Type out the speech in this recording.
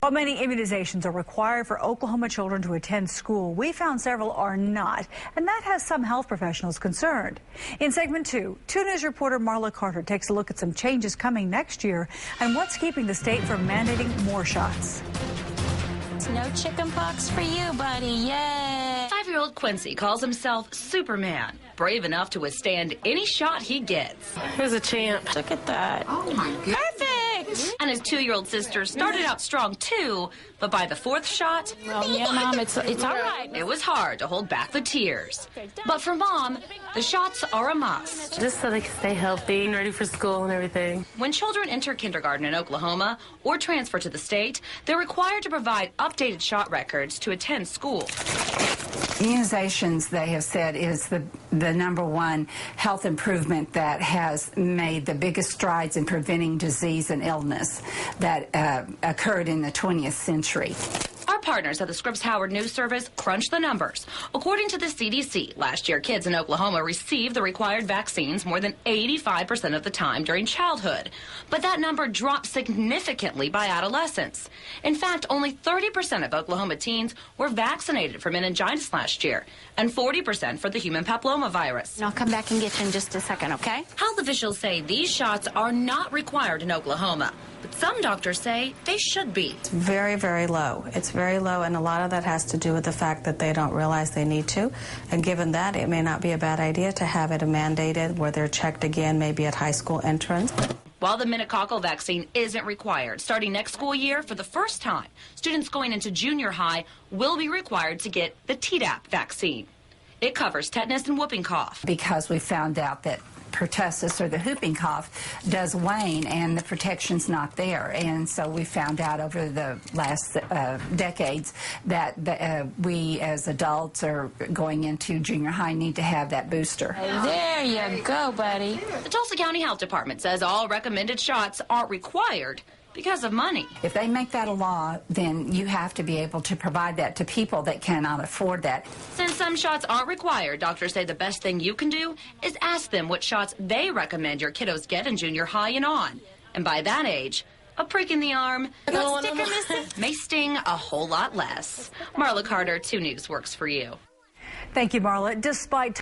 While many immunizations are required for Oklahoma children to attend school, we found several are not, and that has some health professionals concerned. In segment 2, 2 News reporter Marla Carter takes a look at some changes coming next year and what's keeping the state from mandating more shots. No chicken pox for you, buddy. Yay! 5-year-old Quincy calls himself Superman, brave enough to withstand any shot he gets. Who's a champ? Look at that. Oh, my God. Perfect! And his 2-year-old sister started out strong, too, but by the 4th shot... Well, yeah, Mom, it's all right. It was hard to hold back the tears. But for Mom, the shots are a must. Just so they can stay healthy and ready for school and everything. When children enter kindergarten in Oklahoma or transfer to the state, they're required to provide updated shot records to attend school. Immunizations, they have said, is the #1 health improvement that has made the biggest strides in preventing disease and illness that occurred in the 20th century. Our partners at the Scripps-Howard News Service crunched the numbers. According to the CDC, last year kids in Oklahoma received the required vaccines more than 85% of the time during childhood. But that number dropped significantly by adolescence. In fact, only 30% of Oklahoma teens were vaccinated for meningitis last year, and 40% for the human papillomavirus. I'll come back and get you in just a second, okay? Health officials say these shots are not required in Oklahoma, but some doctors say they should be. It's very, very low. It's very low, and a lot of that has to do with the fact that they don't realize they need to. And given that, it may not be a bad idea to have it mandated where they're checked again, maybe at high school entrance. While the meningococcal vaccine isn't required, starting next school year, for the first time, students going into junior high will be required to get the Tdap vaccine. It covers tetanus and whooping cough. Because we found out that pertussis, or the whooping cough, does wane and the protection's not there. And so we found out over the last decades that we as adults or going into junior high need to have that booster. There you go, buddy. The Tulsa County Health Department says all recommended shots aren't required because of money. If they make that a law, then you have to be able to provide that to people that cannot afford that. Since some shots aren't required, doctors say the best thing you can do is ask them what shots they recommend your kiddos get in junior high and on. And by that age, a prick in the arm may sting a whole lot less. Marla Carter, 2 News works for you. Thank you, Marla. Despite